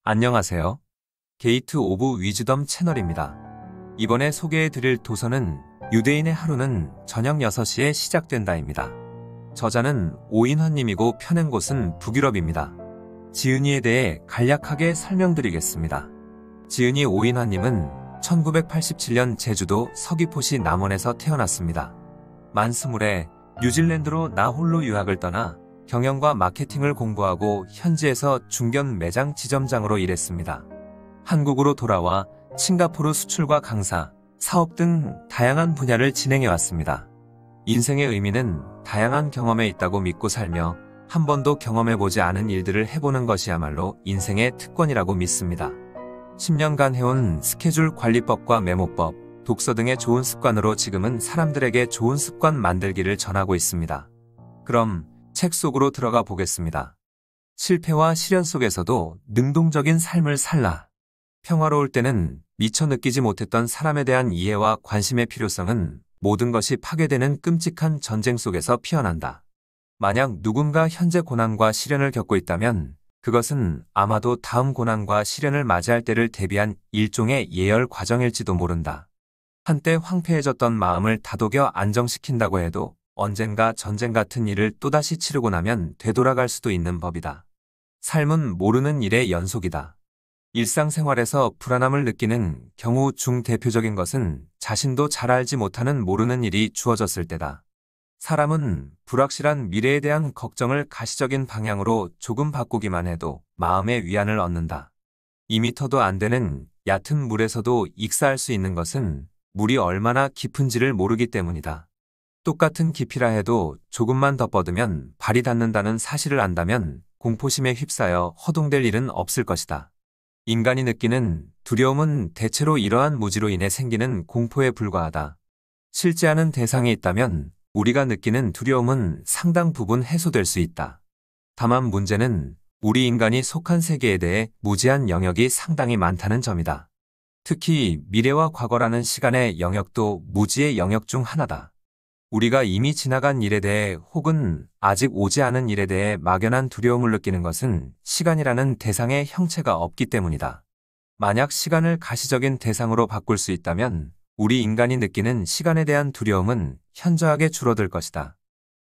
안녕하세요. 게이트 오브 위즈덤 채널입니다. 이번에 소개해드릴 도서는 유대인의 하루는 저녁 6시에 시작된다입니다. 저자는 오인환님이고 펴낸 곳은 북유럽입니다. 지은이에 대해 간략하게 설명드리겠습니다. 지은이 오인환님은 1987년 제주도 서귀포시 남원에서 태어났습니다. 만 20에 뉴질랜드로 나홀로 유학을 떠나 경영과 마케팅을 공부하고 현지에서 중견 매장 지점장으로 일했습니다. 한국으로 돌아와 싱가포르 수출과 강사, 사업 등 다양한 분야를 진행해왔습니다. 인생의 의미는 다양한 경험에 있다고 믿고 살며 한 번도 경험해보지 않은 일들을 해보는 것이야말로 인생의 특권이라고 믿습니다. 10년간 해온 스케줄 관리법과 메모법, 독서 등의 좋은 습관으로 지금은 사람들에게 좋은 습관 만들기를 전하고 있습니다. 그럼 책 속으로 들어가 보겠습니다. 실패와 시련 속에서도 능동적인 삶을 살라. 평화로울 때는 미처 느끼지 못했던 사람에 대한 이해와 관심의 필요성은 모든 것이 파괴되는 끔찍한 전쟁 속에서 피어난다. 만약 누군가 현재 고난과 시련을 겪고 있다면 그것은 아마도 다음 고난과 시련을 맞이할 때를 대비한 일종의 예열 과정일지도 모른다. 한때 황폐해졌던 마음을 다독여 안정시킨다고 해도 언젠가 전쟁 같은 일을 또다시 치르고 나면 되돌아갈 수도 있는 법이다. 삶은 모르는 일의 연속이다. 일상생활에서 불안함을 느끼는 경우 중 대표적인 것은 자신도 잘 알지 못하는 모르는 일이 주어졌을 때다. 사람은 불확실한 미래에 대한 걱정을 가시적인 방향으로 조금 바꾸기만 해도 마음의 위안을 얻는다. 2미터도 안 되는 얕은 물에서도 익사할 수 있는 것은 물이 얼마나 깊은지를 모르기 때문이다. 똑같은 깊이라 해도 조금만 더 뻗으면 발이 닿는다는 사실을 안다면 공포심에 휩싸여 허둥댈 일은 없을 것이다. 인간이 느끼는 두려움은 대체로 이러한 무지로 인해 생기는 공포에 불과하다. 실제하는 대상이 있다면 우리가 느끼는 두려움은 상당 부분 해소될 수 있다. 다만 문제는 우리 인간이 속한 세계에 대해 무지한 영역이 상당히 많다는 점이다. 특히 미래와 과거라는 시간의 영역도 무지의 영역 중 하나다. 우리가 이미 지나간 일에 대해 혹은 아직 오지 않은 일에 대해 막연한 두려움을 느끼는 것은 시간이라는 대상의 형체가 없기 때문이다. 만약 시간을 가시적인 대상으로 바꿀 수 있다면 우리 인간이 느끼는 시간에 대한 두려움은 현저하게 줄어들 것이다.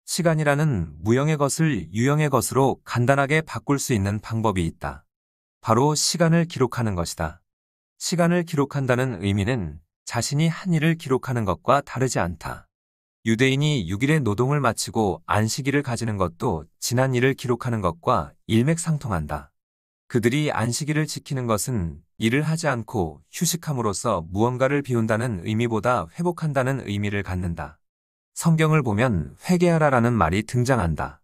시간이라는 무형의 것을 유형의 것으로 간단하게 바꿀 수 있는 방법이 있다. 바로 시간을 기록하는 것이다. 시간을 기록한다는 의미는 자신이 한 일을 기록하는 것과 다르지 않다. 유대인이 6일의 노동을 마치고 안식일을 가지는 것도 지난 일을 기록하는 것과 일맥상통한다. 그들이 안식일을 지키는 것은 일을 하지 않고 휴식함으로써 무언가를 비운다는 의미보다 회복한다는 의미를 갖는다. 성경을 보면 회개하라라는 말이 등장한다.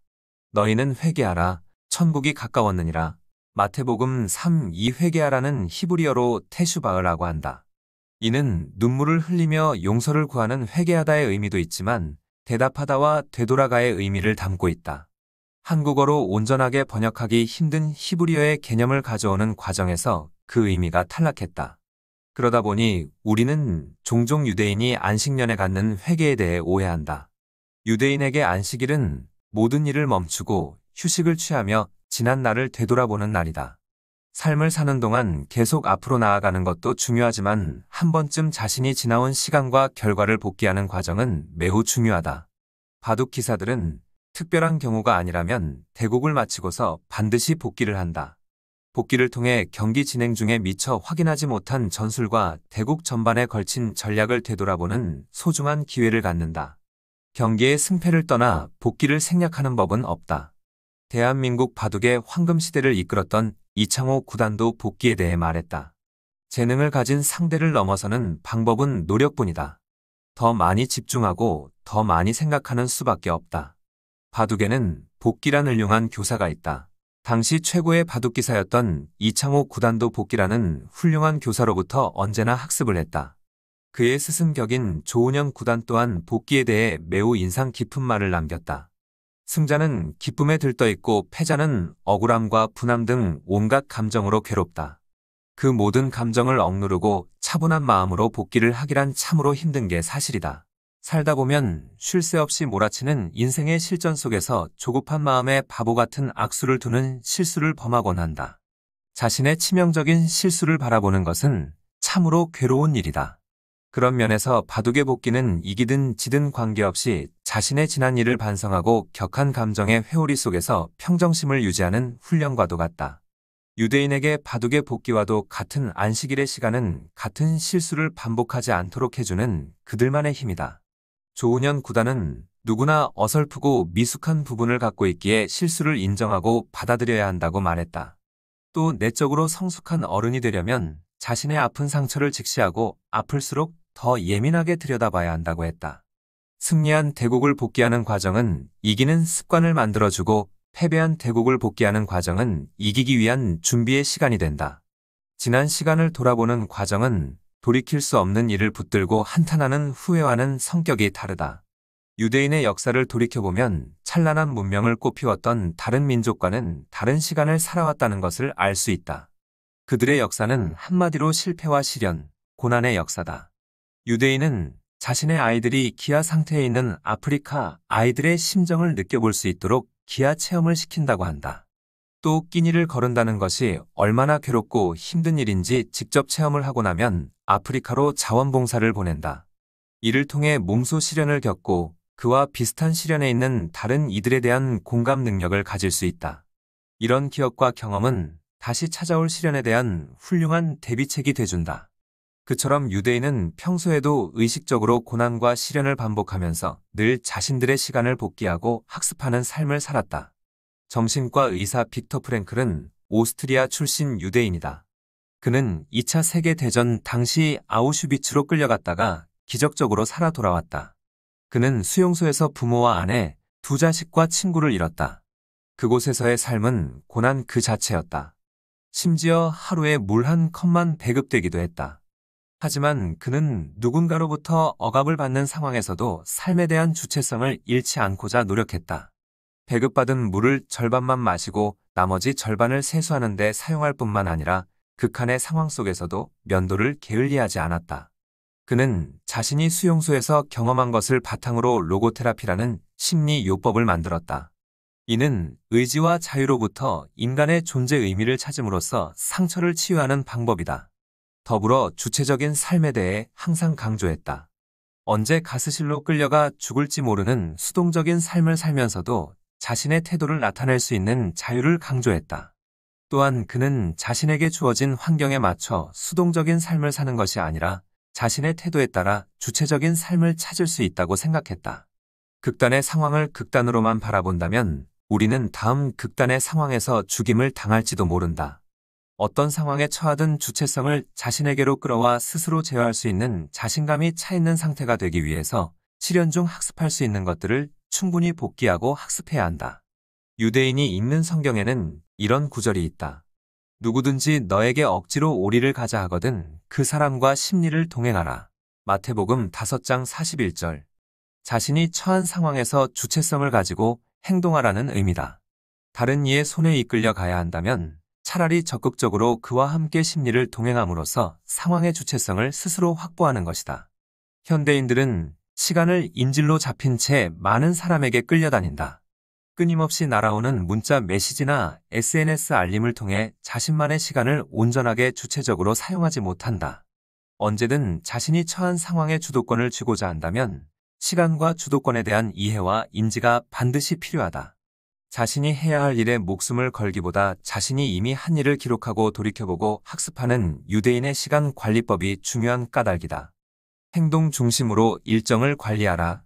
너희는 회개하라, 천국이 가까웠느니라. 마태복음 3:2 회개하라는 히브리어로 테슈바흐라고 한다. 이는 눈물을 흘리며 용서를 구하는 회개하다의 의미도 있지만 대답하다와 되돌아가의 의미를 담고 있다. 한국어로 온전하게 번역하기 힘든 히브리어의 개념을 가져오는 과정에서 그 의미가 탈락했다. 그러다 보니 우리는 종종 유대인이 안식년에 갖는 회개에 대해 오해한다. 유대인에게 안식일은 모든 일을 멈추고 휴식을 취하며 지난 날을 되돌아보는 날이다. 삶을 사는 동안 계속 앞으로 나아가는 것도 중요하지만 한 번쯤 자신이 지나온 시간과 결과를 복귀하는 과정은 매우 중요하다. 바둑 기사들은 특별한 경우가 아니라면 대국을 마치고서 반드시 복귀를 한다. 복귀를 통해 경기 진행 중에 미처 확인하지 못한 전술과 대국 전반에 걸친 전략을 되돌아보는 소중한 기회를 갖는다. 경기의 승패를 떠나 복귀를 생략하는 법은 없다. 대한민국 바둑의 황금시대를 이끌었던 이창호 구단도 복귀에 대해 말했다. 재능을 가진 상대를 넘어서는 방법은 노력뿐이다. 더 많이 집중하고 더 많이 생각하는 수밖에 없다. 바둑에는 복귀란 훌륭한 교사가 있다. 당시 최고의 바둑기사였던 이창호 구단도 복귀라는 훌륭한 교사로부터 언제나 학습을 했다. 그의 스승격인 조은현 구단 또한 복귀에 대해 매우 인상 깊은 말을 남겼다. 승자는 기쁨에 들떠있고 패자는 억울함과 분함 등 온갖 감정으로 괴롭다. 그 모든 감정을 억누르고 차분한 마음으로 복귀를 하기란 참으로 힘든 게 사실이다. 살다 보면 쉴 새 없이 몰아치는 인생의 실전 속에서 조급한 마음에 바보 같은 악수를 두는 실수를 범하곤 한다. 자신의 치명적인 실수를 바라보는 것은 참으로 괴로운 일이다. 그런 면에서 바둑의 복기는 이기든 지든 관계없이 자신의 지난 일을 반성하고 격한 감정의 회오리 속에서 평정심을 유지하는 훈련과도 같다. 유대인에게 바둑의 복기와도 같은 안식일의 시간은 같은 실수를 반복하지 않도록 해주는 그들만의 힘이다. 조은현 구단은 누구나 어설프고 미숙한 부분을 갖고 있기에 실수를 인정하고 받아들여야 한다고 말했다. 또 내적으로 성숙한 어른이 되려면 자신의 아픈 상처를 직시하고 아플수록 더 예민하게 들여다봐야 한다고 했다. 승리한 대국을 복귀하는 과정은 이기는 습관을 만들어주고 패배한 대국을 복귀하는 과정은 이기기 위한 준비의 시간이 된다. 지난 시간을 돌아보는 과정은 돌이킬 수 없는 일을 붙들고 한탄하는 후회와는 성격이 다르다. 유대인의 역사를 돌이켜보면 찬란한 문명을 꽃피웠던 다른 민족과는 다른 시간을 살아왔다는 것을 알 수 있다. 그들의 역사는 한마디로 실패와 시련, 고난의 역사다. 유대인은 자신의 아이들이 기아 상태에 있는 아프리카 아이들의 심정을 느껴볼 수 있도록 기아 체험을 시킨다고 한다. 또 끼니를 거른다는 것이 얼마나 괴롭고 힘든 일인지 직접 체험을 하고 나면 아프리카로 자원봉사를 보낸다. 이를 통해 몸소 시련을 겪고 그와 비슷한 시련에 있는 다른 이들에 대한 공감 능력을 가질 수 있다. 이런 기억과 경험은 다시 찾아올 시련에 대한 훌륭한 대비책이 돼준다. 그처럼 유대인은 평소에도 의식적으로 고난과 시련을 반복하면서 늘 자신들의 시간을 복귀하고 학습하는 삶을 살았다. 정신과 의사 빅터 프랭클은 오스트리아 출신 유대인이다. 그는 2차 세계대전 당시 아우슈비츠로 끌려갔다가 기적적으로 살아 돌아왔다. 그는 수용소에서 부모와 아내, 두 자식과 친구를 잃었다. 그곳에서의 삶은 고난 그 자체였다. 심지어 하루에 물 한 컵만 배급되기도 했다. 하지만 그는 누군가로부터 억압을 받는 상황에서도 삶에 대한 주체성을 잃지 않고자 노력했다. 배급받은 물을 절반만 마시고 나머지 절반을 세수하는 데 사용할 뿐만 아니라 극한의 상황 속에서도 면도를 게을리하지 않았다. 그는 자신이 수용소에서 경험한 것을 바탕으로 로고테라피라는 심리 요법을 만들었다. 이는 의지와 자유로부터 인간의 존재 의미를 찾음으로써 상처를 치유하는 방법이다. 더불어 주체적인 삶에 대해 항상 강조했다. 언제 가스실로 끌려가 죽을지 모르는 수동적인 삶을 살면서도 자신의 태도를 나타낼 수 있는 자유를 강조했다. 또한 그는 자신에게 주어진 환경에 맞춰 수동적인 삶을 사는 것이 아니라 자신의 태도에 따라 주체적인 삶을 찾을 수 있다고 생각했다. 극단의 상황을 극단으로만 바라본다면 우리는 다음 극단의 상황에서 죽임을 당할지도 모른다. 어떤 상황에 처하든 주체성을 자신에게로 끌어와 스스로 제어할 수 있는 자신감이 차 있는 상태가 되기 위해서 시련 중 학습할 수 있는 것들을 충분히 복기하고 학습해야 한다. 유대인이 읽는 성경에는 이런 구절이 있다. 누구든지 너에게 억지로 오리를 가자 하거든 그 사람과 심리를 동행하라. 마태복음 5장 41절. 자신이 처한 상황에서 주체성을 가지고 행동하라는 의미다. 다른 이의 손에 이끌려 가야 한다면 차라리 적극적으로 그와 함께 심리를 동행함으로써 상황의 주체성을 스스로 확보하는 것이다. 현대인들은 시간을 인질로 잡힌 채 많은 사람에게 끌려다닌다. 끊임없이 날아오는 문자 메시지나 SNS 알림을 통해 자신만의 시간을 온전하게 주체적으로 사용하지 못한다. 언제든 자신이 처한 상황의 주도권을 쥐고자 한다면 시간과 주도권에 대한 이해와 인지가 반드시 필요하다. 자신이 해야 할 일에 목숨을 걸기보다 자신이 이미 한 일을 기록하고 돌이켜보고 학습하는 유대인의 시간 관리법이 중요한 까닭이다. 행동 중심으로 일정을 관리하라.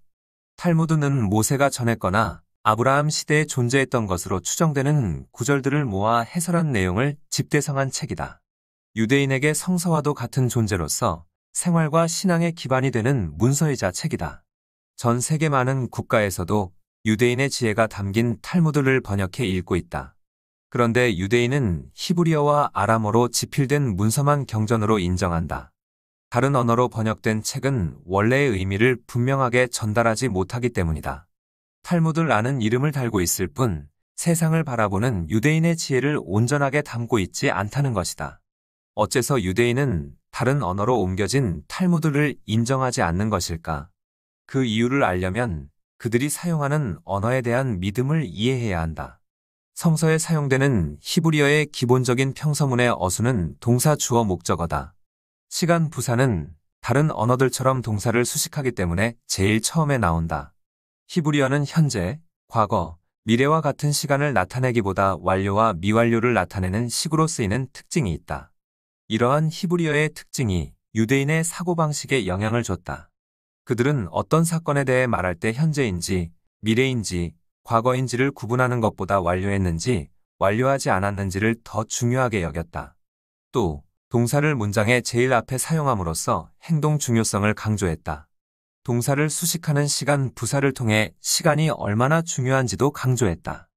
탈무드는 모세가 전했거나 아브라함 시대에 존재했던 것으로 추정되는 구절들을 모아 해설한 내용을 집대성한 책이다. 유대인에게 성서와도 같은 존재로서 생활과 신앙의 기반이 되는 문서이자 책이다. 전 세계 많은 국가에서도 유대인의 지혜가 담긴 탈무드를 번역해 읽고 있다. 그런데 유대인은 히브리어와 아람어로 지필된 문서만 경전으로 인정한다. 다른 언어로 번역된 책은 원래의 의미를 분명하게 전달하지 못하기 때문이다. 탈무드라는 이름을 달고 있을 뿐 세상을 바라보는 유대인의 지혜를 온전하게 담고 있지 않다는 것이다. 어째서 유대인은 다른 언어로 옮겨진 탈무드를 인정하지 않는 것일까? 그 이유를 알려면 그들이 사용하는 언어에 대한 믿음을 이해해야 한다. 성서에 사용되는 히브리어의 기본적인 평서문의 어수는 동사 주어 목적어다. 시간 부사는 다른 언어들처럼 동사를 수식하기 때문에 제일 처음에 나온다. 히브리어는 현재, 과거, 미래와 같은 시간을 나타내기보다 완료와 미완료를 나타내는 식으로 쓰이는 특징이 있다. 이러한 히브리어의 특징이 유대인의 사고방식에 영향을 줬다. 그들은 어떤 사건에 대해 말할 때 현재인지, 미래인지, 과거인지를 구분하는 것보다 완료했는지, 완료하지 않았는지를 더 중요하게 여겼다. 또, 동사를 문장의 제일 앞에 사용함으로써 행동 중요성을 강조했다. 동사를 수식하는 시간 부사를 통해 시간이 얼마나 중요한지도 강조했다.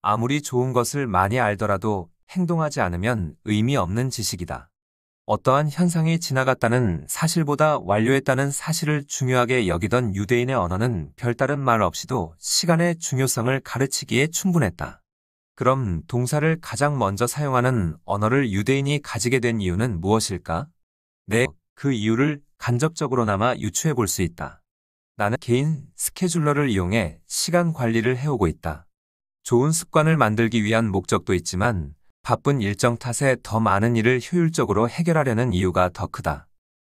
아무리 좋은 것을 많이 알더라도 행동하지 않으면 의미 없는 지식이다. 어떠한 현상이 지나갔다는 사실보다 완료했다는 사실을 중요하게 여기던 유대인의 언어는 별다른 말 없이도 시간의 중요성을 가르치기에 충분했다. 그럼 동사를 가장 먼저 사용하는 언어를 유대인이 가지게 된 이유는 무엇일까? 그 이유를 간접적으로나마 유추해 볼 수 있다. 나는 개인 스케줄러를 이용해 시간 관리를 해오고 있다. 좋은 습관을 만들기 위한 목적도 있지만 바쁜 일정 탓에 더 많은 일을 효율적으로 해결하려는 이유가 더 크다.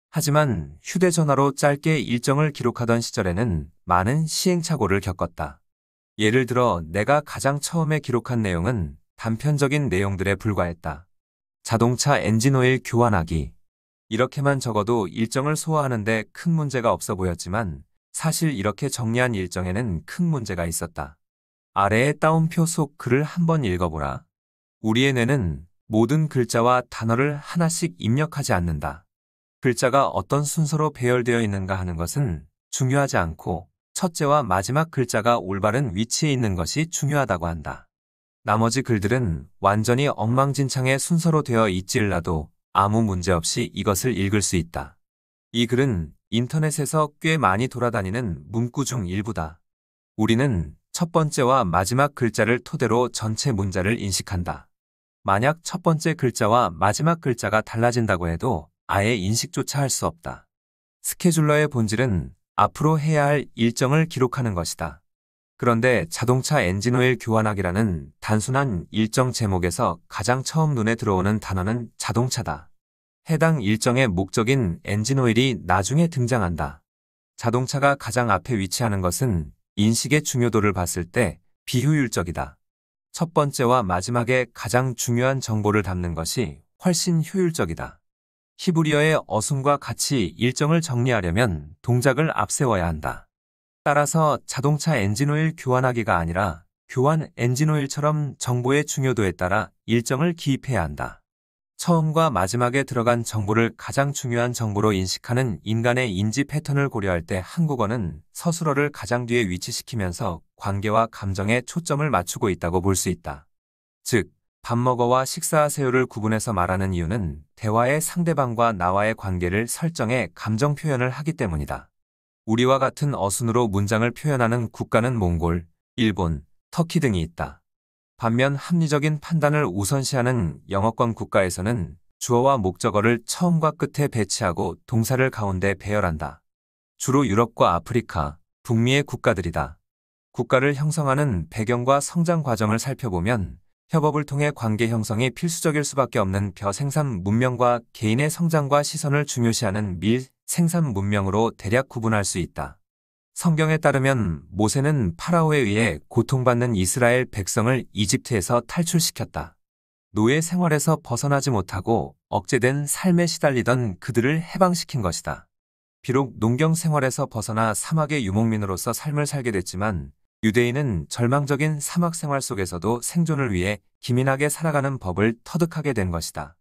하지만 휴대전화로 짧게 일정을 기록하던 시절에는 많은 시행착오를 겪었다. 예를 들어 내가 가장 처음에 기록한 내용은 단편적인 내용들에 불과했다. 자동차 엔진오일 교환하기. 이렇게만 적어도 일정을 소화하는데 큰 문제가 없어 보였지만 사실 이렇게 정리한 일정에는 큰 문제가 있었다. 아래의 따옴표 속 글을 한번 읽어보라. 우리의 뇌는 모든 글자와 단어를 하나씩 입력하지 않는다. 글자가 어떤 순서로 배열되어 있는가 하는 것은 중요하지 않고 첫째와 마지막 글자가 올바른 위치에 있는 것이 중요하다고 한다. 나머지 글들은 완전히 엉망진창의 순서로 되어 있지라도 아무 문제 없이 이것을 읽을 수 있다. 이 글은 인터넷에서 꽤 많이 돌아다니는 문구 중 일부다. 우리는 첫 번째와 마지막 글자를 토대로 전체 문자를 인식한다. 만약 첫 번째 글자와 마지막 글자가 달라진다고 해도 아예 인식조차 할 수 없다. 스케줄러의 본질은 앞으로 해야 할 일정을 기록하는 것이다. 그런데 자동차 엔진오일 교환하기라는 단순한 일정 제목에서 가장 처음 눈에 들어오는 단어는 자동차다. 해당 일정의 목적인 엔진오일이 나중에 등장한다. 자동차가 가장 앞에 위치하는 것은 인식의 중요도를 봤을 때 비효율적이다. 첫 번째와 마지막에 가장 중요한 정보를 담는 것이 훨씬 효율적이다. 히브리어의 어순과 같이 일정을 정리하려면 동작을 앞세워야 한다. 따라서 자동차 엔진오일 교환하기가 아니라 교환 엔진오일처럼 정보의 중요도에 따라 일정을 기입해야 한다. 처음과 마지막에 들어간 정보를 가장 중요한 정보로 인식하는 인간의 인지 패턴을 고려할 때 한국어는 서술어를 가장 뒤에 위치시키면서 관계와 감정에 초점을 맞추고 있다고 볼 수 있다. 즉, 밥 먹어와 식사하세요를 구분해서 말하는 이유는 대화의 상대방과 나와의 관계를 설정해 감정 표현을 하기 때문이다. 우리와 같은 어순으로 문장을 표현하는 국가는 몽골, 일본, 터키 등이 있다. 반면 합리적인 판단을 우선시하는 영어권 국가에서는 주어와 목적어를 처음과 끝에 배치하고 동사를 가운데 배열한다. 주로 유럽과 아프리카, 북미의 국가들이다. 국가를 형성하는 배경과 성장 과정을 살펴보면 협업을 통해 관계 형성이 필수적일 수밖에 없는 벼생산 문명과 개인의 성장과 시선을 중요시하는 밀생산 문명으로 대략 구분할 수 있다. 성경에 따르면 모세는 파라오에 의해 고통받는 이스라엘 백성을 이집트에서 탈출시켰다. 노예 생활에서 벗어나지 못하고 억제된 삶에 시달리던 그들을 해방시킨 것이다. 비록 농경 생활에서 벗어나 사막의 유목민으로서 삶을 살게 됐지만 유대인은 절망적인 사막 생활 속에서도 생존을 위해 기민하게 살아가는 법을 터득하게 된 것이다.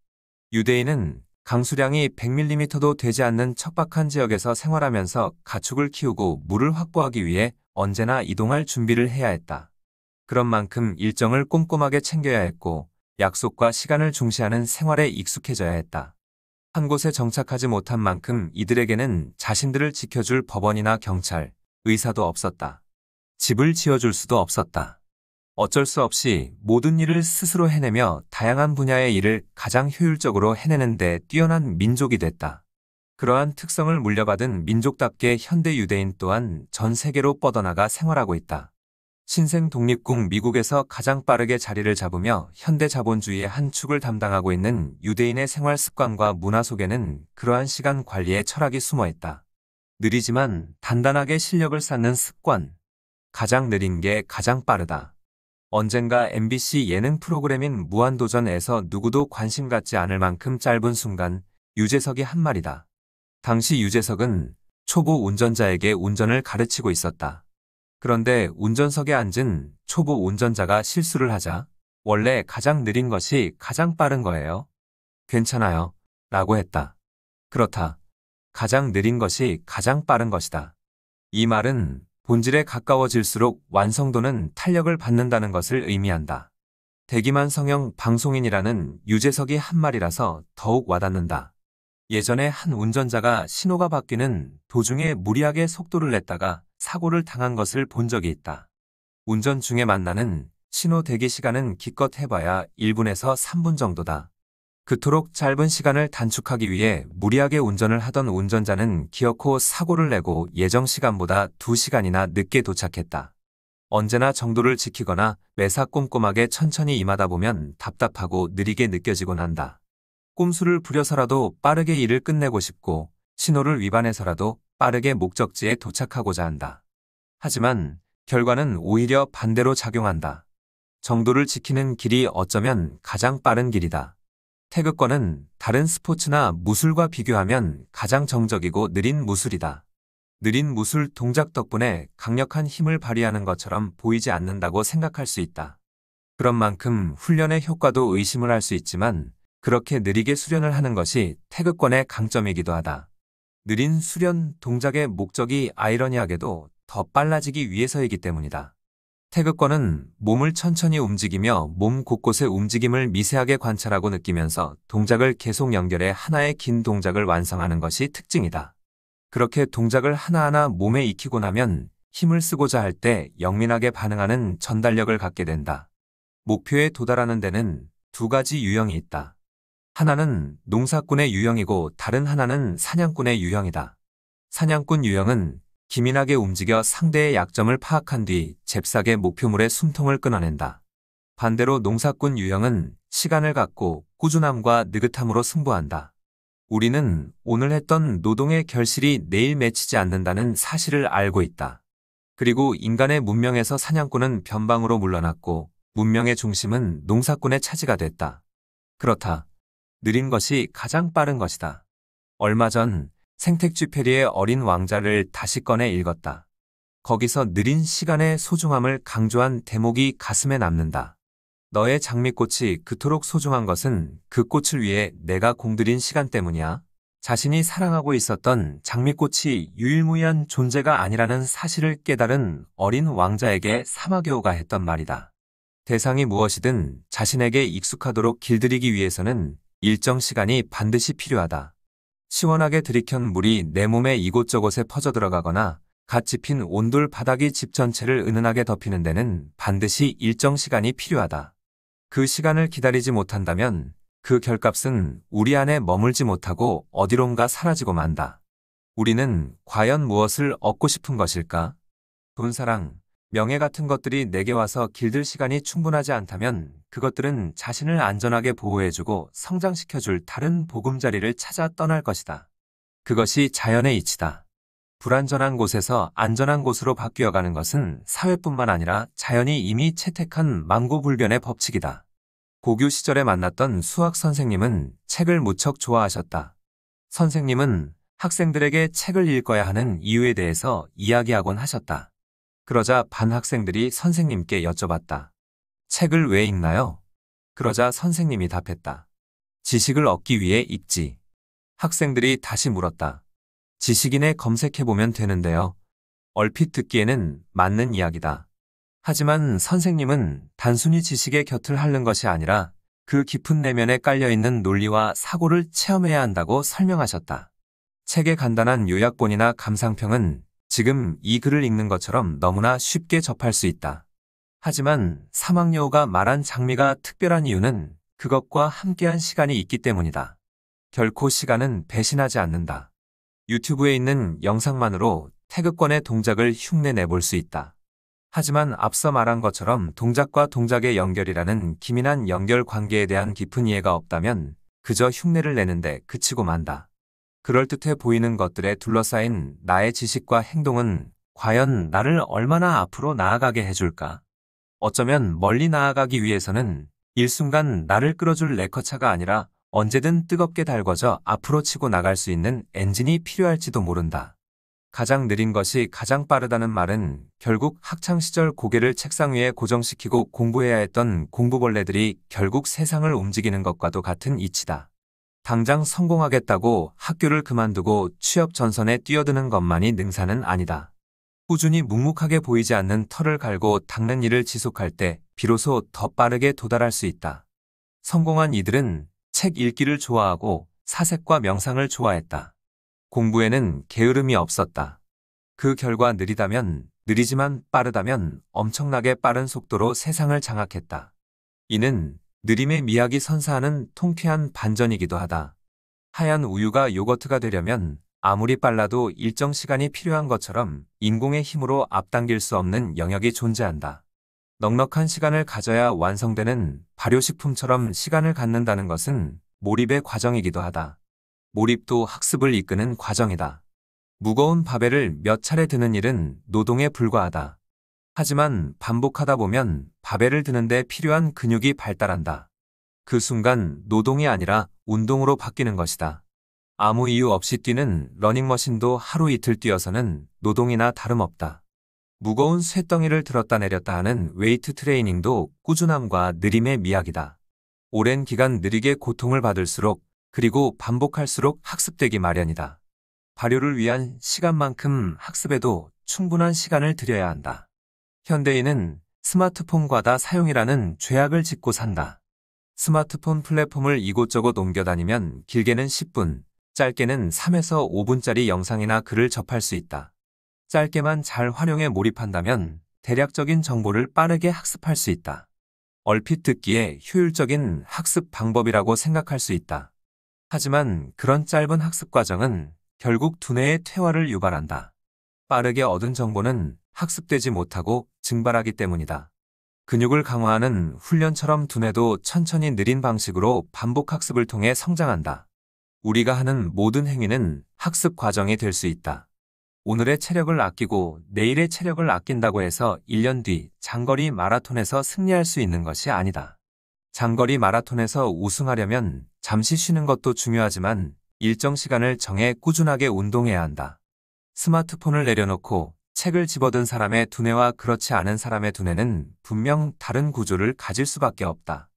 유대인은 강수량이 100mm도 되지 않는 척박한 지역에서 생활하면서 가축을 키우고 물을 확보하기 위해 언제나 이동할 준비를 해야 했다. 그런 만큼 일정을 꼼꼼하게 챙겨야 했고 약속과 시간을 중시하는 생활에 익숙해져야 했다. 한 곳에 정착하지 못한 만큼 이들에게는 자신들을 지켜줄 법원이나 경찰, 의사도 없었다. 집을 지어줄 수도 없었다. 어쩔 수 없이 모든 일을 스스로 해내며 다양한 분야의 일을 가장 효율적으로 해내는 데 뛰어난 민족이 됐다. 그러한 특성을 물려받은 민족답게 현대 유대인 또한 전 세계로 뻗어나가 생활하고 있다. 신생 독립국 미국에서 가장 빠르게 자리를 잡으며 현대 자본주의의 한 축을 담당하고 있는 유대인의 생활 습관과 문화 속에는 그러한 시간 관리의 철학이 숨어 있다. 느리지만 단단하게 실력을 쌓는 습관. 가장 느린 게 가장 빠르다. 언젠가 MBC 예능 프로그램인 무한도전에서 누구도 관심 갖지 않을 만큼 짧은 순간 유재석이 한 말이다. 당시 유재석은 초보 운전자에게 운전을 가르치고 있었다. 그런데 운전석에 앉은 초보 운전자가 실수를 하자 원래 가장 느린 것이 가장 빠른 거예요. 괜찮아요. 라고 했다. 그렇다. 가장 느린 것이 가장 빠른 것이다. 이 말은 본질에 가까워질수록 완성도는 탄력을 받는다는 것을 의미한다. 대기만 성형 방송인이라는 유재석이 한 말이라서 더욱 와닿는다. 예전에 한 운전자가 신호가 바뀌는 도중에 무리하게 속도를 냈다가 사고를 당한 것을 본 적이 있다. 운전 중에 만나는 신호 대기 시간은 기껏 해봐야 1분에서 3분 정도다. 그토록 짧은 시간을 단축하기 위해 무리하게 운전을 하던 운전자는 기어코 사고를 내고 예정 시간보다 2시간이나 늦게 도착했다. 언제나 정도를 지키거나 매사 꼼꼼하게 천천히 임하다 보면 답답하고 느리게 느껴지곤 한다. 꼼수를 부려서라도 빠르게 일을 끝내고 싶고 신호를 위반해서라도 빠르게 목적지에 도착하고자 한다. 하지만 결과는 오히려 반대로 작용한다. 정도를 지키는 길이 어쩌면 가장 빠른 길이다. 태극권은 다른 스포츠나 무술과 비교하면 가장 정적이고 느린 무술이다. 느린 무술 동작 덕분에 강력한 힘을 발휘하는 것처럼 보이지 않는다고 생각할 수 있다. 그런 만큼 훈련의 효과도 의심을 할 수 있지만 그렇게 느리게 수련을 하는 것이 태극권의 강점이기도 하다. 느린 수련 동작의 목적이 아이러니하게도 더 빨라지기 위해서이기 때문이다. 태극권은 몸을 천천히 움직이며 몸 곳곳의 움직임을 미세하게 관찰하고 느끼면서 동작을 계속 연결해 하나의 긴 동작을 완성하는 것이 특징이다. 그렇게 동작을 하나하나 몸에 익히고 나면 힘을 쓰고자 할 때 영민하게 반응하는 전달력을 갖게 된다. 목표에 도달하는 데는 두 가지 유형이 있다. 하나는 농사꾼의 유형이고 다른 하나는 사냥꾼의 유형이다. 사냥꾼 유형은 기민하게 움직여 상대의 약점을 파악한 뒤 잽싸게 목표물의 숨통을 끊어낸다. 반대로 농사꾼 유형은 시간을 갖고 꾸준함과 느긋함으로 승부한다. 우리는 오늘 했던 노동의 결실이 내일 맺히지 않는다는 사실을 알고 있다. 그리고 인간의 문명에서 사냥꾼은 변방으로 물러났고 문명의 중심은 농사꾼의 차지가 됐다. 그렇다. 느린 것이 가장 빠른 것이다. 얼마 전 생텍쥐페리의 어린 왕자를 다시 꺼내 읽었다. 거기서 느린 시간의 소중함을 강조한 대목이 가슴에 남는다. 너의 장미꽃이 그토록 소중한 것은 그 꽃을 위해 내가 공들인 시간 때문이야. 자신이 사랑하고 있었던 장미꽃이 유일무이한 존재가 아니라는 사실을 깨달은 어린 왕자에게 사마교가 했던 말이다. 대상이 무엇이든 자신에게 익숙하도록 길들이기 위해서는 일정 시간이 반드시 필요하다. 시원하게 들이켠 물이 내 몸에 이곳저곳에 퍼져들어가거나 갓 짚인 온돌 바닥이 집 전체를 은은하게 덮이는 데는 반드시 일정 시간이 필요하다. 그 시간을 기다리지 못한다면 그 결값은 우리 안에 머물지 못하고 어디론가 사라지고 만다. 우리는 과연 무엇을 얻고 싶은 것일까? 돈사랑, 명예 같은 것들이 내게 와서 길들 시간이 충분하지 않다면 그것들은 자신을 안전하게 보호해주고 성장시켜줄 다른 보금자리를 찾아 떠날 것이다. 그것이 자연의 이치다. 불안전한 곳에서 안전한 곳으로 바뀌어가는 것은 사회뿐만 아니라 자연이 이미 채택한 만고불변의 법칙이다. 고교 시절에 만났던 수학 선생님은 책을 무척 좋아하셨다. 선생님은 학생들에게 책을 읽어야 하는 이유에 대해서 이야기하곤 하셨다. 그러자 반 학생들이 선생님께 여쭤봤다. 책을 왜 읽나요? 그러자 선생님이 답했다. 지식을 얻기 위해 읽지. 학생들이 다시 물었다. 지식인에 검색해보면 되는데요. 얼핏 듣기에는 맞는 이야기다. 하지만 선생님은 단순히 지식의 곁을 핥는 것이 아니라 그 깊은 내면에 깔려있는 논리와 사고를 체험해야 한다고 설명하셨다. 책의 간단한 요약본이나 감상평은 지금 이 글을 읽는 것처럼 너무나 쉽게 접할 수 있다. 하지만 사막여우가 말한 장미가 특별한 이유는 그것과 함께한 시간이 있기 때문이다. 결코 시간은 배신하지 않는다. 유튜브에 있는 영상만으로 태극권의 동작을 흉내내 볼 수 있다. 하지만 앞서 말한 것처럼 동작과 동작의 연결이라는 기민한 연결 관계에 대한 깊은 이해가 없다면 그저 흉내를 내는데 그치고 만다. 그럴듯해 보이는 것들에 둘러싸인 나의 지식과 행동은 과연 나를 얼마나 앞으로 나아가게 해줄까? 어쩌면 멀리 나아가기 위해서는 일순간 나를 끌어줄 레커차가 아니라 언제든 뜨겁게 달궈져 앞으로 치고 나갈 수 있는 엔진이 필요할지도 모른다. 가장 느린 것이 가장 빠르다는 말은 결국 학창시절 고개를 책상 위에 고정시키고 공부해야 했던 공부벌레들이 결국 세상을 움직이는 것과도 같은 이치다. 당장 성공하겠다고 학교를 그만두고 취업 전선에 뛰어드는 것만이 능사는 아니다. 꾸준히 묵묵하게 보이지 않는 털을 갈고 닦는 일을 지속할 때 비로소 더 빠르게 도달할 수 있다. 성공한 이들은 책 읽기를 좋아하고 사색과 명상을 좋아했다. 공부에는 게으름이 없었다. 그 결과 느리지만 빠르다면 엄청나게 빠른 속도로 세상을 장악했다. 이는 느림의 미학이 선사하는 통쾌한 반전이기도 하다. 하얀 우유가 요거트가 되려면 아무리 빨라도 일정 시간이 필요한 것처럼 인공의 힘으로 앞당길 수 없는 영역이 존재한다. 넉넉한 시간을 가져야 완성되는 발효식품처럼 시간을 갖는다는 것은 몰입의 과정이기도 하다. 몰입도 학습을 이끄는 과정이다. 무거운 바벨을 몇 차례 드는 일은 노동에 불과하다. 하지만 반복하다 보면 바벨을 드는데 필요한 근육이 발달한다. 그 순간 노동이 아니라 운동으로 바뀌는 것이다. 아무 이유 없이 뛰는 러닝머신도 하루 이틀 뛰어서는 노동이나 다름없다. 무거운 쇳덩이를 들었다 내렸다 하는 웨이트 트레이닝도 꾸준함과 느림의 미학이다. 오랜 기간 느리게 고통을 받을수록 그리고 반복할수록 학습되기 마련이다. 발효를 위한 시간만큼 학습에도 충분한 시간을 들여야 한다. 현대인은 스마트폰 과다 사용이라는 죄악을 짓고 산다. 스마트폰 플랫폼을 이곳저곳 옮겨다니면 길게는 10분, 짧게는 3에서 5분짜리 영상이나 글을 접할 수 있다. 짧게만 잘 활용해 몰입한다면 대략적인 정보를 빠르게 학습할 수 있다. 얼핏 듣기에 효율적인 학습 방법이라고 생각할 수 있다. 하지만 그런 짧은 학습 과정은 결국 두뇌의 퇴화를 유발한다. 빠르게 얻은 정보는 학습되지 못하고 증발하기 때문이다. 근육을 강화하는 훈련처럼 두뇌도 천천히 느린 방식으로 반복 학습을 통해 성장한다. 우리가 하는 모든 행위는 학습 과정이 될 수 있다. 오늘의 체력을 아끼고 내일의 체력을 아낀다고 해서 1년 뒤 장거리 마라톤에서 승리할 수 있는 것이 아니다. 장거리 마라톤에서 우승하려면 잠시 쉬는 것도 중요하지만 일정 시간을 정해 꾸준하게 운동해야 한다. 스마트폰을 내려놓고 책을 집어든 사람의 두뇌와 그렇지 않은 사람의 두뇌는 분명 다른 구조를 가질 수밖에 없다.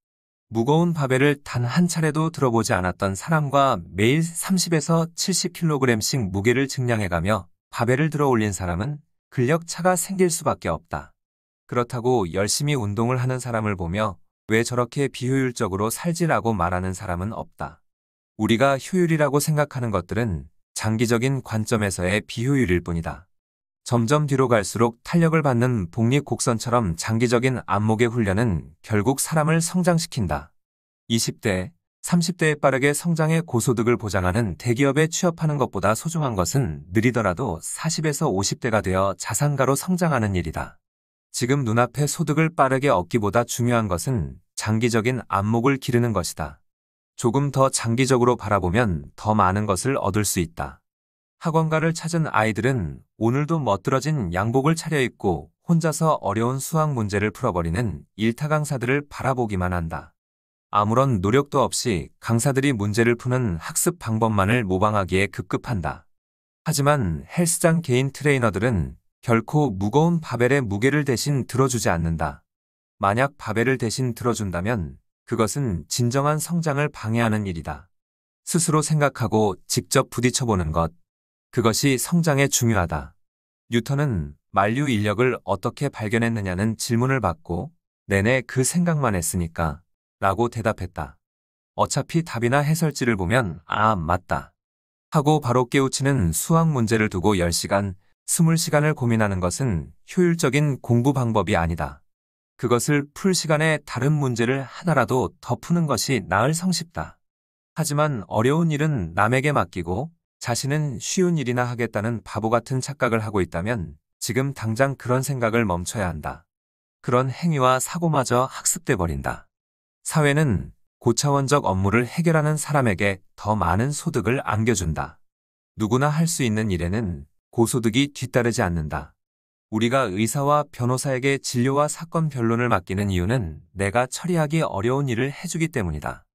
무거운 바벨을 단 한 차례도 들어보지 않았던 사람과 매일 30에서 70kg씩 무게를 증량해가며 바벨을 들어 올린 사람은 근력차가 생길 수밖에 없다. 그렇다고 열심히 운동을 하는 사람을 보며 왜 저렇게 비효율적으로 살지라고 말하는 사람은 없다. 우리가 효율이라고 생각하는 것들은 장기적인 관점에서의 비효율일 뿐이다. 점점 뒤로 갈수록 탄력을 받는 복립곡선처럼 장기적인 안목의 훈련은 결국 사람을 성장시킨다. 20대, 30대에 빠르게 성장해 고소득을 보장하는 대기업에 취업하는 것보다 소중한 것은 느리더라도 40에서 50대가 되어 자산가로 성장하는 일이다. 지금 눈앞에 소득을 빠르게 얻기보다 중요한 것은 장기적인 안목을 기르는 것이다. 조금 더 장기적으로 바라보면 더 많은 것을 얻을 수 있다. 학원가를 찾은 아이들은 오늘도 멋들어진 양복을 차려입고 혼자서 어려운 수학 문제를 풀어버리는 일타 강사들을 바라보기만 한다. 아무런 노력도 없이 강사들이 문제를 푸는 학습 방법만을 모방하기에 급급한다. 하지만 헬스장 개인 트레이너들은 결코 무거운 바벨의 무게를 대신 들어주지 않는다. 만약 바벨을 대신 들어준다면 그것은 진정한 성장을 방해하는 일이다. 스스로 생각하고 직접 부딪혀보는 것, 그것이 성장에 중요하다. 뉴턴은 만류 인력을 어떻게 발견했느냐는 질문을 받고 내내 그 생각만 했으니까 라고 대답했다. 어차피 답이나 해설지를 보면 아, 맞다 하고 바로 깨우치는 수학 문제를 두고 10시간, 20시간을 고민하는 것은 효율적인 공부 방법이 아니다. 그것을 풀 시간에 다른 문제를 하나라도 더 푸는 것이 나을 성쉽다. 하지만 어려운 일은 남에게 맡기고 자신은 쉬운 일이나 하겠다는 바보 같은 착각을 하고 있다면 지금 당장 그런 생각을 멈춰야 한다. 그런 행위와 사고마저 학습돼 버린다. 사회는 고차원적 업무를 해결하는 사람에게 더 많은 소득을 안겨준다. 누구나 할 수 있는 일에는 고소득이 뒤따르지 않는다. 우리가 의사와 변호사에게 진료와 사건 변론을 맡기는 이유는 내가 처리하기 어려운 일을 해주기 때문이다.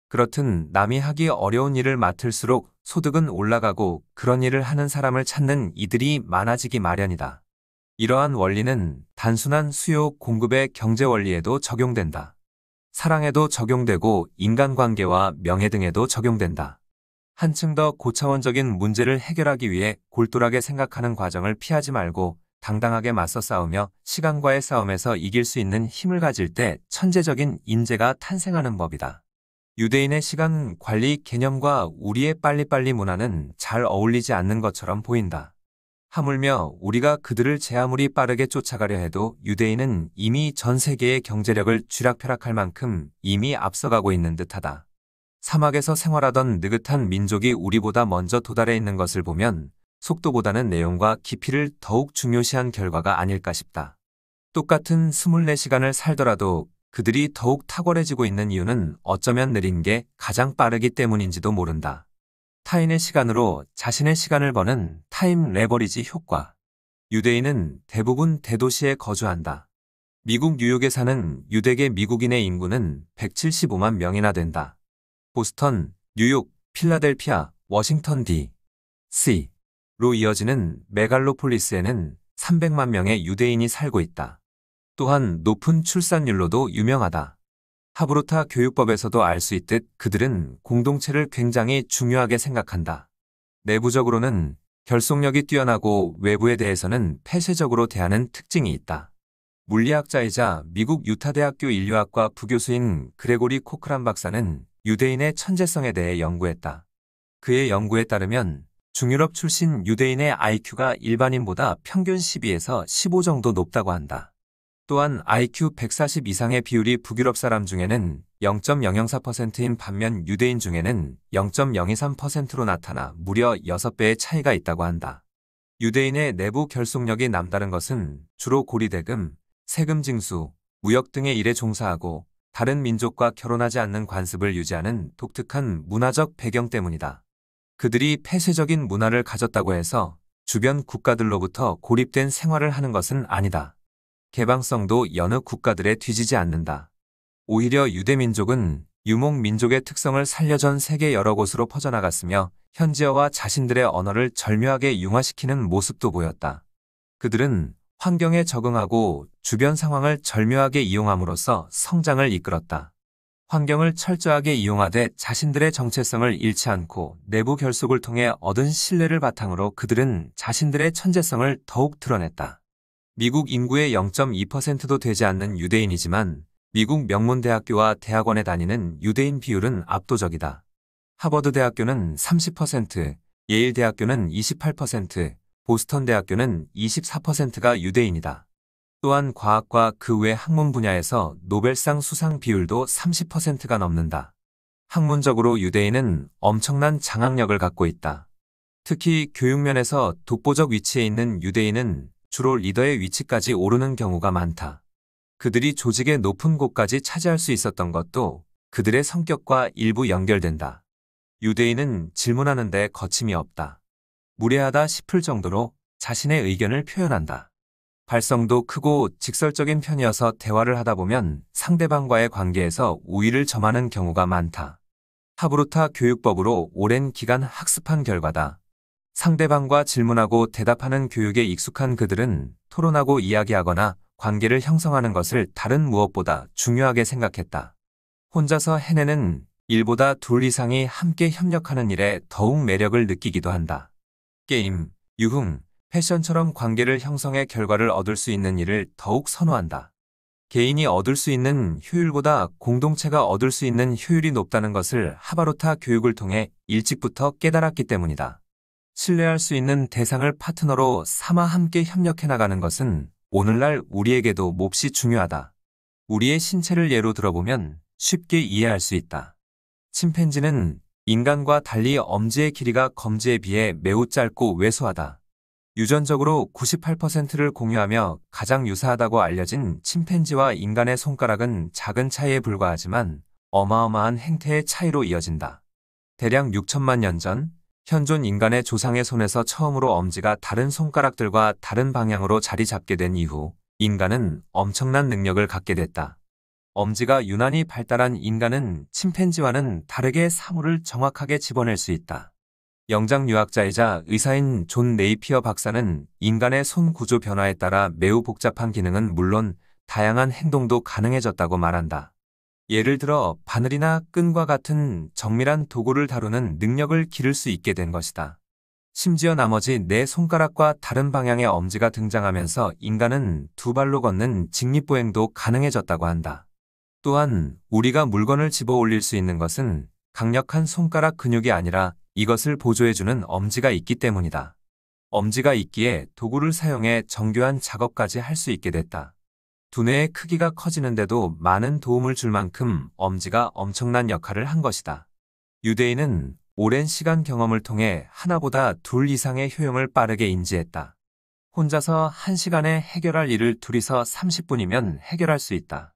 그렇듯 남이 하기 어려운 일을 맡을수록 소득은 올라가고 그런 일을 하는 사람을 찾는 이들이 많아지기 마련이다. 이러한 원리는 단순한 수요 공급의 경제 원리에도 적용된다. 사랑에도 적용되고 인간관계와 명예 등에도 적용된다. 한층 더 고차원적인 문제를 해결하기 위해 골똘하게 생각하는 과정을 피하지 말고 당당하게 맞서 싸우며 시간과의 싸움에서 이길 수 있는 힘을 가질 때 천재적인 인재가 탄생하는 법이다. 유대인의 시간 관리 개념과 우리의 빨리빨리 문화는 잘 어울리지 않는 것처럼 보인다. 하물며 우리가 그들을 제 아무리 빠르게 쫓아가려 해도 유대인은 이미 전 세계의 경제력을 쥐락펴락할 만큼 이미 앞서가고 있는 듯하다. 사막에서 생활하던 느긋한 민족이 우리보다 먼저 도달해 있는 것을 보면 속도보다는 내용과 깊이를 더욱 중요시한 결과가 아닐까 싶다. 똑같은 24시간을 살더라도 그들이 더욱 탁월해지고 있는 이유는 어쩌면 느린 게 가장 빠르기 때문인지도 모른다. 타인의 시간으로 자신의 시간을 버는 타임 레버리지 효과. 유대인은 대부분 대도시에 거주한다. 미국 뉴욕에 사는 유대계 미국인의 인구는 175만 명이나 된다. 보스턴, 뉴욕, 필라델피아, 워싱턴 D.C.로 이어지는 메갈로폴리스에는 300만 명의 유대인이 살고 있다. 또한 높은 출산율로도 유명하다. 하브루타 교육법에서도 알 수 있듯 그들은 공동체를 굉장히 중요하게 생각한다. 내부적으로는 결속력이 뛰어나고 외부에 대해서는 폐쇄적으로 대하는 특징이 있다. 물리학자이자 미국 유타대학교 인류학과 부교수인 그레고리 코크란 박사는 유대인의 천재성에 대해 연구했다. 그의 연구에 따르면 중유럽 출신 유대인의 IQ가 일반인보다 평균 12에서 15 정도 높다고 한다. 또한 IQ 140 이상의 비율이 북유럽 사람 중에는 0.004%인 반면 유대인 중에는 0.023%로 나타나 무려 6배의 차이가 있다고 한다. 유대인의 내부 결속력이 남다른 것은 주로 고리대금, 세금 징수, 무역 등의 일에 종사하고 다른 민족과 결혼하지 않는 관습을 유지하는 독특한 문화적 배경 때문이다. 그들이 폐쇄적인 문화를 가졌다고 해서 주변 국가들로부터 고립된 생활을 하는 것은 아니다. 개방성도 여느 국가들에 뒤지지 않는다. 오히려 유대민족은 유목민족의 특성을 살려 전 세계 여러 곳으로 퍼져나갔으며 현지어와 자신들의 언어를 절묘하게 융화시키는 모습도 보였다. 그들은 환경에 적응하고 주변 상황을 절묘하게 이용함으로써 성장을 이끌었다. 환경을 철저하게 이용하되 자신들의 정체성을 잃지 않고 내부 결속을 통해 얻은 신뢰를 바탕으로 그들은 자신들의 천재성을 더욱 드러냈다. 미국 인구의 0.2%도 되지 않는 유대인이지만 미국 명문대학교와 대학원에 다니는 유대인 비율은 압도적이다. 하버드 대학교는 30%, 예일 대학교는 28%, 보스턴 대학교는 24%가 유대인이다. 또한 과학과 그 외 학문 분야에서 노벨상 수상 비율도 30%가 넘는다. 학문적으로 유대인은 엄청난 장악력을 갖고 있다. 특히 교육면에서 독보적 위치에 있는 유대인은 주로 리더의 위치까지 오르는 경우가 많다. 그들이 조직의 높은 곳까지 차지할 수 있었던 것도 그들의 성격과 일부 연결된다. 유대인은 질문하는데 거침이 없다. 무례하다 싶을 정도로 자신의 의견을 표현한다. 발성도 크고 직설적인 편이어서 대화를 하다 보면 상대방과의 관계에서 우위를 점하는 경우가 많다. 하브루타 교육법으로 오랜 기간 학습한 결과다. 상대방과 질문하고 대답하는 교육에 익숙한 그들은 토론하고 이야기하거나 관계를 형성하는 것을 다른 무엇보다 중요하게 생각했다. 혼자서 해내는 일보다 둘 이상이 함께 협력하는 일에 더욱 매력을 느끼기도 한다. 게임, 유흥, 패션처럼 관계를 형성해 결과를 얻을 수 있는 일을 더욱 선호한다. 개인이 얻을 수 있는 효율보다 공동체가 얻을 수 있는 효율이 높다는 것을 하바루타 교육을 통해 일찍부터 깨달았기 때문이다. 신뢰할 수 있는 대상을 파트너로 삼아 함께 협력해 나가는 것은 오늘날 우리에게도 몹시 중요하다. 우리의 신체를 예로 들어보면 쉽게 이해할 수 있다. 침팬지는 인간과 달리 엄지의 길이가 검지에 비해 매우 짧고 왜소하다. 유전적으로 98%를 공유하며 가장 유사하다고 알려진 침팬지와 인간의 손가락은 작은 차이에 불과하지만 어마어마한 행태의 차이로 이어진다. 대략 6천만 년 전, 현존 인간의 조상의 손에서 처음으로 엄지가 다른 손가락들과 다른 방향으로 자리 잡게 된 이후 인간은 엄청난 능력을 갖게 됐다. 엄지가 유난히 발달한 인간은 침팬지와는 다르게 사물을 정확하게 집어낼 수 있다. 영장유학자이자 의사인 존 네이피어 박사는 인간의 손 구조 변화에 따라 매우 복잡한 기능은 물론 다양한 행동도 가능해졌다고 말한다. 예를 들어 바늘이나 끈과 같은 정밀한 도구를 다루는 능력을 기를 수 있게 된 것이다. 심지어 나머지 네 손가락과 다른 방향의 엄지가 등장하면서 인간은 두 발로 걷는 직립보행도 가능해졌다고 한다. 또한 우리가 물건을 집어 올릴 수 있는 것은 강력한 손가락 근육이 아니라 이것을 보조해주는 엄지가 있기 때문이다. 엄지가 있기에 도구를 사용해 정교한 작업까지 할 수 있게 됐다. 두뇌의 크기가 커지는데도 많은 도움을 줄 만큼 엄지가 엄청난 역할을 한 것이다. 유대인은 오랜 시간 경험을 통해 하나보다 둘 이상의 효용을 빠르게 인지했다. 혼자서 1시간에 해결할 일을 둘이서 30분이면 해결할 수 있다.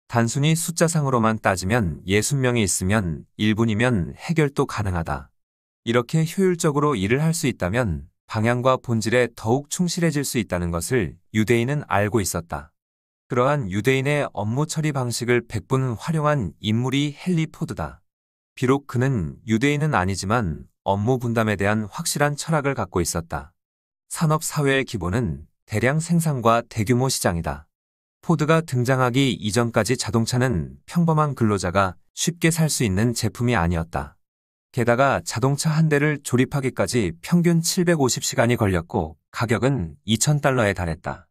단순히 숫자상으로만 따지면 60명이 있으면 1분이면 해결도 가능하다. 이렇게 효율적으로 일을 할 수 있다면 방향과 본질에 더욱 충실해질 수 있다는 것을 유대인은 알고 있었다. 그러한 유대인의 업무 처리 방식을 100분 활용한 인물이 헨리 포드다. 비록 그는 유대인은 아니지만 업무 분담에 대한 확실한 철학을 갖고 있었다. 산업사회의 기본은 대량 생산과 대규모 시장이다. 포드가 등장하기 이전까지 자동차는 평범한 근로자가 쉽게 살 수 있는 제품이 아니었다. 게다가 자동차 한 대를 조립하기까지 평균 750시간이 걸렸고 가격은 $2,000에 달했다.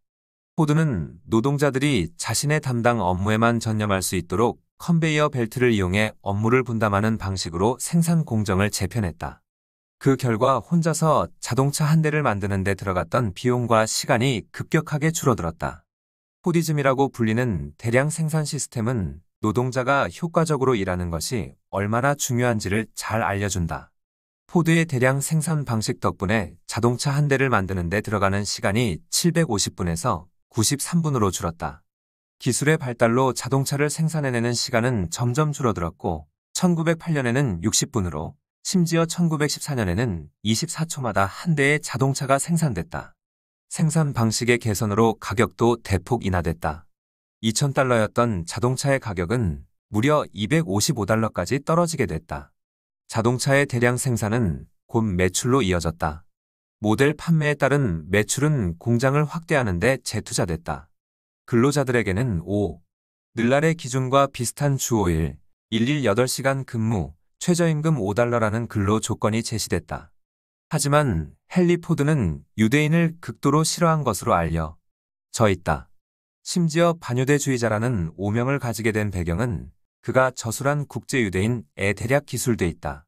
포드는 노동자들이 자신의 담당 업무에만 전념할 수 있도록 컨베이어 벨트를 이용해 업무를 분담하는 방식으로 생산 공정을 재편했다. 그 결과 혼자서 자동차 한 대를 만드는 데 들어갔던 비용과 시간이 급격하게 줄어들었다. 포디즘이라고 불리는 대량 생산 시스템은 노동자가 효과적으로 일하는 것이 얼마나 중요한지를 잘 알려준다. 포드의 대량 생산 방식 덕분에 자동차 한 대를 만드는 데 들어가는 시간이 750분에서 93분으로 줄었다. 기술의 발달로 자동차를 생산해내는 시간은 점점 줄어들었고 1908년에는 60분으로 심지어 1914년에는 24초마다 한 대의 자동차가 생산됐다. 생산 방식의 개선으로 가격도 대폭 인하됐다. $2,000였던 자동차의 가격은 무려 $255까지 떨어지게 됐다. 자동차의 대량 생산은 곧 매출로 이어졌다. 모델 판매에 따른 매출은 공장을 확대하는 데 재투자됐다. 근로자들에게는 늘날의 기준과 비슷한 주 5일, 일일 8시간 근무, 최저임금 $5라는 근로 조건이 제시됐다. 하지만 헨리 포드는 유대인을 극도로 싫어한 것으로 알려져 있다. 심지어 반유대주의자라는 오명을 가지게 된 배경은 그가 저술한 국제유대인에 대략 기술돼 있다.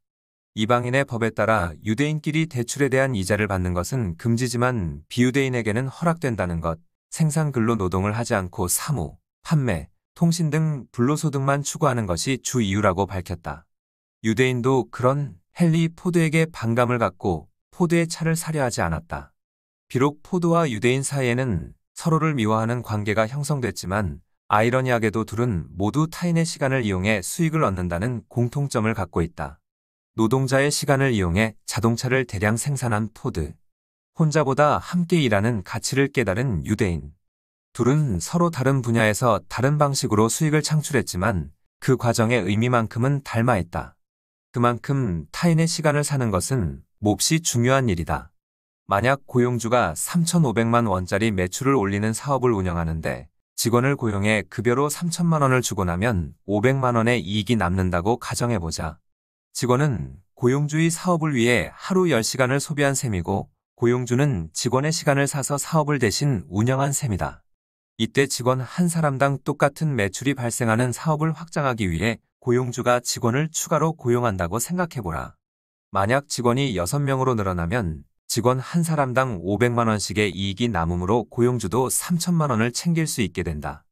이방인의 법에 따라 유대인끼리 대출에 대한 이자를 받는 것은 금지지만 비유대인에게는 허락된다는 것, 생산 근로 노동을 하지 않고 사무, 판매, 통신 등 불로소득만 추구하는 것이 주 이유라고 밝혔다. 유대인도 그런 헨리 포드에게 반감을 갖고 포드의 차를 사려 하지 않았다. 비록 포드와 유대인 사이에는 서로를 미워하는 관계가 형성됐지만 아이러니하게도 둘은 모두 타인의 시간을 이용해 수익을 얻는다는 공통점을 갖고 있다. 노동자의 시간을 이용해 자동차를 대량 생산한 포드. 혼자보다 함께 일하는 가치를 깨달은 유대인. 둘은 서로 다른 분야에서 다른 방식으로 수익을 창출했지만 그 과정의 의미만큼은 닮아있다. 그만큼 타인의 시간을 사는 것은 몹시 중요한 일이다. 만약 고용주가 3,500만 원짜리 매출을 올리는 사업을 운영하는데 직원을 고용해 급여로 3천만 원을 주고 나면 500만 원의 이익이 남는다고 가정해보자. 직원은 고용주의 사업을 위해 하루 10시간을 소비한 셈이고 고용주는 직원의 시간을 사서 사업을 대신 운영한 셈이다. 이때 직원 한 사람당 똑같은 매출이 발생하는 사업을 확장하기 위해 고용주가 직원을 추가로 고용한다고 생각해보라. 만약 직원이 6명으로 늘어나면 직원 한 사람당 500만 원씩의 이익이 남으므로 고용주도 3천만 원을 챙길 수 있게 된다.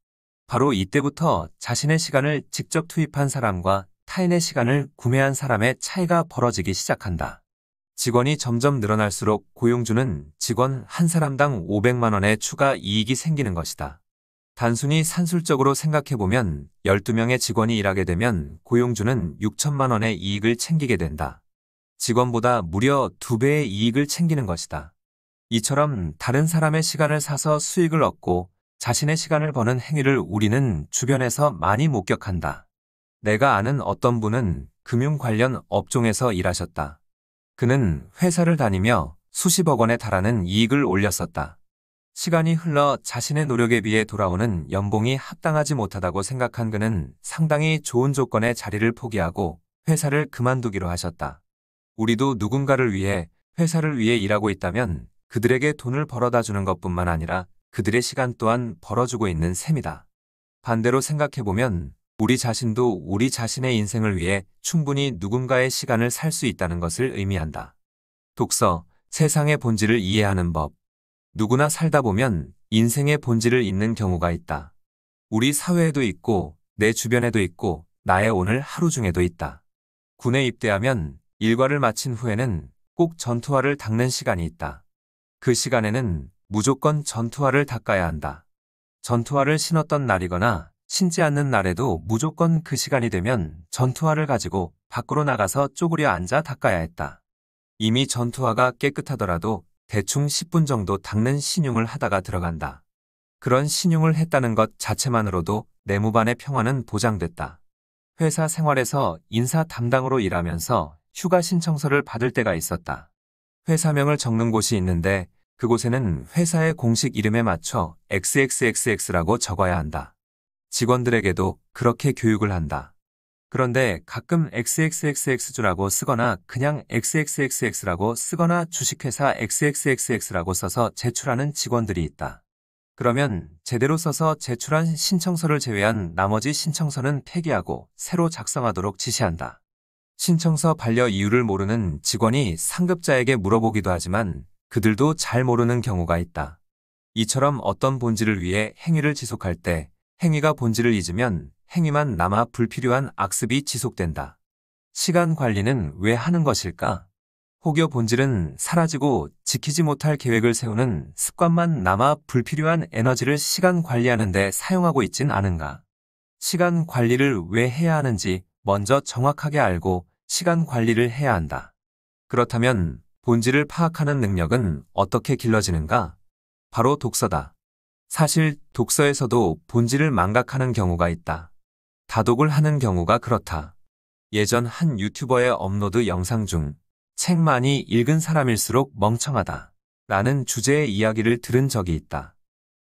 바로 이때부터 자신의 시간을 직접 투입한 사람과 타인의 시간을 구매한 사람의 차이가 벌어지기 시작한다. 직원이 점점 늘어날수록 고용주는 직원 한 사람당 500만 원의 추가 이익이 생기는 것이다. 단순히 산술적으로 생각해보면 12명의 직원이 일하게 되면 고용주는 6천만 원의 이익을 챙기게 된다. 직원보다 무려 2배의 이익을 챙기는 것이다. 이처럼 다른 사람의 시간을 사서 수익을 얻고 자신의 시간을 버는 행위를 우리는 주변에서 많이 목격한다. 내가 아는 어떤 분은 금융 관련 업종에서 일하셨다. 그는 회사를 다니며 수십억 원에 달하는 이익을 올렸었다. 시간이 흘러 자신의 노력에 비해 돌아오는 연봉이 합당하지 못하다고 생각한 그는 상당히 좋은 조건의 자리를 포기하고 회사를 그만두기로 하셨다. 우리도 누군가를 위해 회사를 위해 일하고 있다면 그들에게 돈을 벌어다 주는 것뿐만 아니라 그들의 시간 또한 벌어주고 있는 셈이다. 반대로 생각해보면 우리 자신도 우리 자신의 인생을 위해 충분히 누군가의 시간을 살 수 있다는 것을 의미한다. 독서, 세상의 본질을 이해하는 법. 누구나 살다 보면 인생의 본질을 잊는 경우가 있다. 우리 사회에도 있고 내 주변에도 있고 나의 오늘 하루 중에도 있다. 군에 입대하면 일과를 마친 후에는 꼭 전투화를 닦는 시간이 있다. 그 시간에는 무조건 전투화를 닦아야 한다. 전투화를 신었던 날이거나 신지 않는 날에도 무조건 그 시간이 되면 전투화를 가지고 밖으로 나가서 쪼그려 앉아 닦아야 했다. 이미 전투화가 깨끗하더라도 대충 10분 정도 닦는 신용을 하다가 들어간다. 그런 신용을 했다는 것 자체만으로도 내무반의 평화는 보장됐다. 회사 생활에서 인사 담당으로 일하면서 휴가 신청서를 받을 때가 있었다. 회사명을 적는 곳이 있는데 그곳에는 회사의 공식 이름에 맞춰 XXXX라고 적어야 한다. 직원들에게도 그렇게 교육을 한다. 그런데 가끔 XXXX주라고 쓰거나 그냥 XXXX라고 쓰거나 주식회사 XXXX라고 써서 제출하는 직원들이 있다. 그러면 제대로 써서 제출한 신청서를 제외한 나머지 신청서는 폐기하고 새로 작성하도록 지시한다. 신청서 반려 이유를 모르는 직원이 상급자에게 물어보기도 하지만 그들도 잘 모르는 경우가 있다. 이처럼 어떤 본질을 위해 행위를 지속할 때 행위가 본질을 잊으면 행위만 남아 불필요한 악습이 지속된다. 시간 관리는 왜 하는 것일까? 혹여 본질은 사라지고 지키지 못할 계획을 세우는 습관만 남아 불필요한 에너지를 시간 관리하는 데 사용하고 있진 않은가? 시간 관리를 왜 해야 하는지 먼저 정확하게 알고 시간 관리를 해야 한다. 그렇다면 본질을 파악하는 능력은 어떻게 길러지는가? 바로 독서다. 사실 독서에서도 본질을 망각하는 경우가 있다. 다독을 하는 경우가 그렇다. 예전 한 유튜버의 업로드 영상 중 책 많이 읽은 사람일수록 멍청하다 라는 주제의 이야기를 들은 적이 있다.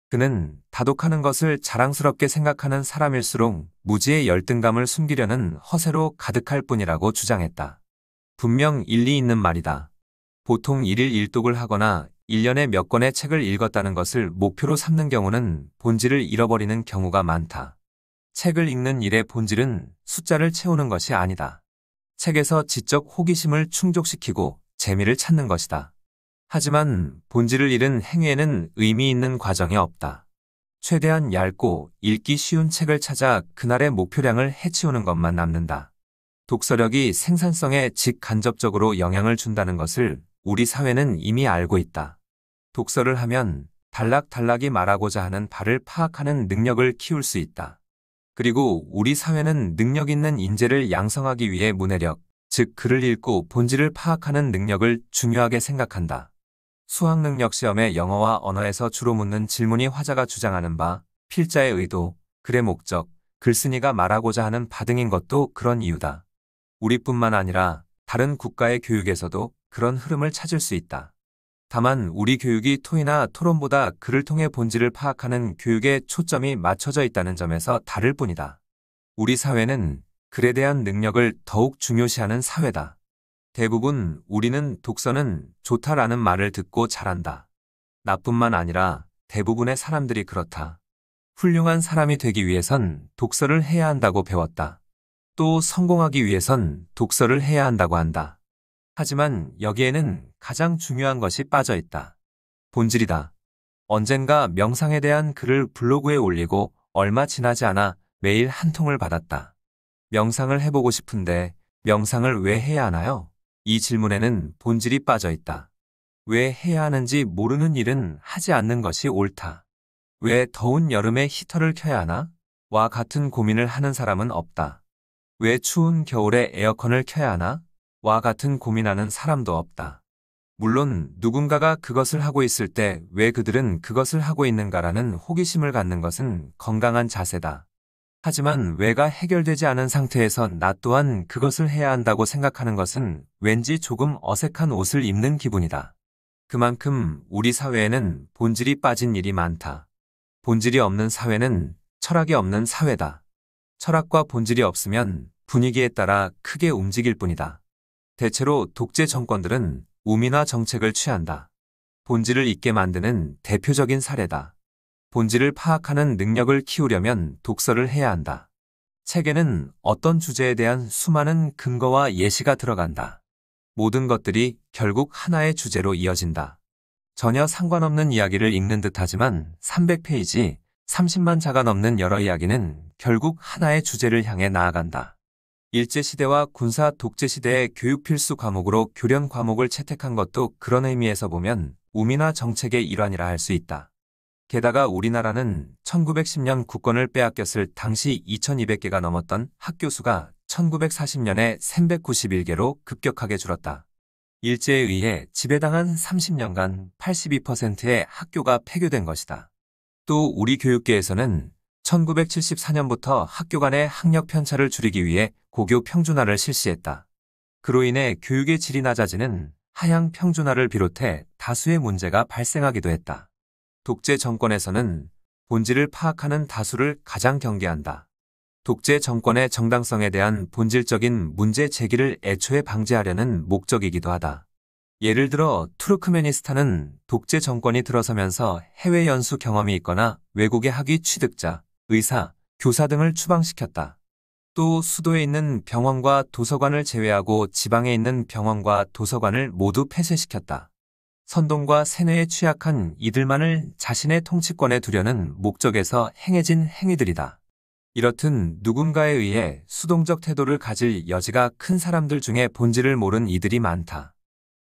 그는 다독하는 것을 자랑스럽게 생각하는 사람일수록 무지의 열등감을 숨기려는 허세로 가득할 뿐이라고 주장했다. 분명 일리 있는 말이다. 보통 일일 일독을 하거나 1년에 몇 권의 책을 읽었다는 것을 목표로 삼는 경우는 본질을 잃어버리는 경우가 많다. 책을 읽는 일의 본질은 숫자를 채우는 것이 아니다. 책에서 지적 호기심을 충족시키고 재미를 찾는 것이다. 하지만 본질을 잃은 행위에는 의미 있는 과정이 없다. 최대한 얇고 읽기 쉬운 책을 찾아 그날의 목표량을 해치우는 것만 남는다. 독서력이 생산성에 직간접적으로 영향을 준다는 것을 우리 사회는 이미 알고 있다. 독서를 하면 단락단락이 말하고자 하는 바를 파악하는 능력을 키울 수 있다. 그리고 우리 사회는 능력 있는 인재를 양성하기 위해 문해력, 즉 글을 읽고 본질을 파악하는 능력을 중요하게 생각한다. 수학능력 시험의 영어와 언어에서 주로 묻는 질문이 화자가 주장하는 바, 필자의 의도, 글의 목적, 글쓴이가 말하고자 하는 바 등인 것도 그런 이유다. 우리뿐만 아니라 다른 국가의 교육에서도 그런 흐름을 찾을 수 있다. 다만 우리 교육이 토의나 토론보다 글을 통해 본질을 파악하는 교육에 초점이 맞춰져 있다는 점에서 다를 뿐이다. 우리 사회는 글에 대한 능력을 더욱 중요시하는 사회다. 대부분 우리는 독서는 좋다라는 말을 듣고 자란다. 나뿐만 아니라 대부분의 사람들이 그렇다. 훌륭한 사람이 되기 위해선 독서를 해야 한다고 배웠다. 또 성공하기 위해선 독서를 해야 한다고 한다. 하지만 여기에는 가장 중요한 것이 빠져 있다. 본질이다. 언젠가 명상에 대한 글을 블로그에 올리고 얼마 지나지 않아 매일 한 통을 받았다. 명상을 해보고 싶은데 명상을 왜 해야 하나요? 이 질문에는 본질이 빠져 있다. 왜 해야 하는지 모르는 일은 하지 않는 것이 옳다. 왜 더운 여름에 히터를 켜야 하나? 와 같은 고민을 하는 사람은 없다. 왜 추운 겨울에 에어컨을 켜야 하나? 와 같은 고민하는 사람도 없다. 물론 누군가가 그것을 하고 있을 때 왜 그들은 그것을 하고 있는가라는 호기심을 갖는 것은 건강한 자세다. 하지만 왜가 해결되지 않은 상태에서 나 또한 그것을 해야 한다고 생각하는 것은 왠지 조금 어색한 옷을 입는 기분이다. 그만큼 우리 사회에는 본질이 빠진 일이 많다. 본질이 없는 사회는 철학이 없는 사회다. 철학과 본질이 없으면 분위기에 따라 크게 움직일 뿐이다. 대체로 독재 정권들은 우민화 정책을 취한다. 본질을 잊게 만드는 대표적인 사례다. 본질을 파악하는 능력을 키우려면 독서를 해야 한다. 책에는 어떤 주제에 대한 수많은 근거와 예시가 들어간다. 모든 것들이 결국 하나의 주제로 이어진다. 전혀 상관없는 이야기를 읽는 듯하지만 300페이지, 30만 자가 넘는 여러 이야기는 결국 하나의 주제를 향해 나아간다. 일제시대와 군사 독재시대의 교육 필수 과목으로 교련 과목을 채택한 것도 그런 의미에서 보면 우민화 정책의 일환이라 할 수 있다. 게다가 우리나라는 1910년 국권을 빼앗겼을 당시 2200개가 넘었던 학교 수가 1940년에 391개로 급격하게 줄었다. 일제에 의해 지배당한 30년간 82%의 학교가 폐교된 것이다. 또 우리 교육계에서는 1974년부터 학교 간의 학력 편차를 줄이기 위해 고교 평준화를 실시했다. 그로 인해 교육의 질이 낮아지는 하향 평준화를 비롯해 다수의 문제가 발생하기도 했다. 독재 정권에서는 본질을 파악하는 다수를 가장 경계한다. 독재 정권의 정당성에 대한 본질적인 문제 제기를 애초에 방지하려는 목적이기도 하다. 예를 들어 투르크메니스탄은 독재 정권이 들어서면서 해외 연수 경험이 있거나 외국의 학위 취득자, 의사, 교사 등을 추방시켰다. 또 수도에 있는 병원과 도서관을 제외하고 지방에 있는 병원과 도서관을 모두 폐쇄시켰다. 선동과 세뇌에 취약한 이들만을 자신의 통치권에 두려는 목적에서 행해진 행위들이다. 이렇듯 누군가에 의해 수동적 태도를 가질 여지가 큰 사람들 중에 본질을 모른 이들이 많다.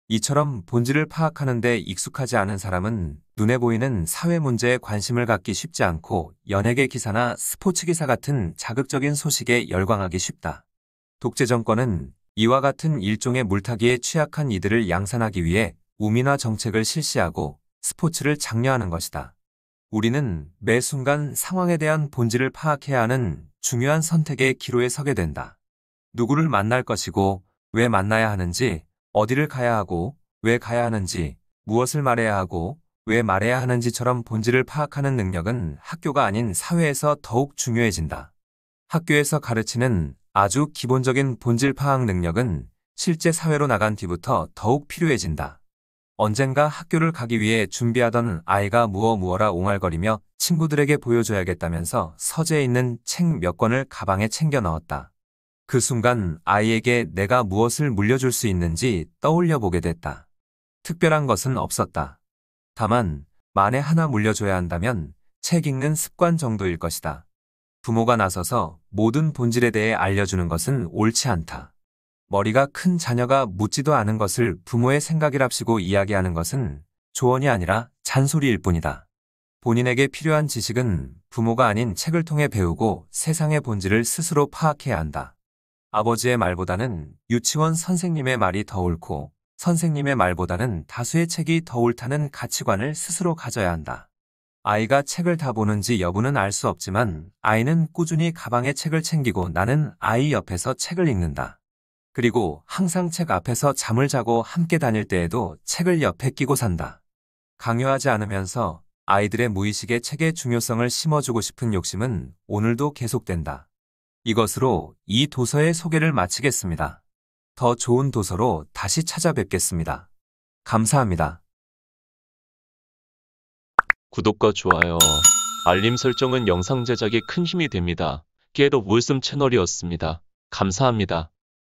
이처럼 본질을 파악하는 데 익숙하지 않은 사람은 눈에 보이는 사회 문제에 관심을 갖기 쉽지 않고 연예계 기사나 스포츠 기사 같은 자극적인 소식에 열광하기 쉽다. 독재 정권은 이와 같은 일종의 물타기에 취약한 이들을 양산하기 위해 우민화 정책을 실시하고 스포츠를 장려하는 것이다. 우리는 매 순간 상황에 대한 본질을 파악해야 하는 중요한 선택의 기로에 서게 된다. 누구를 만날 것이고 왜 만나야 하는지, 어디를 가야 하고 왜 가야 하는지, 무엇을 말해야 하고 왜 말해야 하는지처럼 본질을 파악하는 능력은 학교가 아닌 사회에서 더욱 중요해진다. 학교에서 가르치는 아주 기본적인 본질 파악 능력은 실제 사회로 나간 뒤부터 더욱 필요해진다. 언젠가 학교를 가기 위해 준비하던 아이가 무어라 옹알거리며 친구들에게 보여줘야겠다면서 서재에 있는 책 몇 권을 가방에 챙겨 넣었다. 그 순간 아이에게 내가 무엇을 물려줄 수 있는지 떠올려 보게 됐다. 특별한 것은 없었다. 다만 만에 하나 물려줘야 한다면 책 읽는 습관 정도일 것이다. 부모가 나서서 모든 본질에 대해 알려주는 것은 옳지 않다. 머리가 큰 자녀가 묻지도 않은 것을 부모의 생각이랍시고 이야기하는 것은 조언이 아니라 잔소리일 뿐이다. 본인에게 필요한 지식은 부모가 아닌 책을 통해 배우고 세상의 본질을 스스로 파악해야 한다. 아버지의 말보다는 유치원 선생님의 말이 더 옳고 선생님의 말보다는 다수의 책이 더 옳다는 가치관을 스스로 가져야 한다. 아이가 책을 다 보는지 여부는 알 수 없지만 아이는 꾸준히 가방에 책을 챙기고 나는 아이 옆에서 책을 읽는다. 그리고 항상 책 앞에서 잠을 자고 함께 다닐 때에도 책을 옆에 끼고 산다. 강요하지 않으면서 아이들의 무의식에 책의 중요성을 심어주고 싶은 욕심은 오늘도 계속된다. 이것으로 이 도서의 소개를 마치겠습니다. 더 좋은 도서로 다시 찾아뵙겠습니다. 감사합니다. 구독과 좋아요, 알림 설정은 영상 제작에 큰 힘이 됩니다. 깨도 물씀 채널이었습니다. 감사합니다.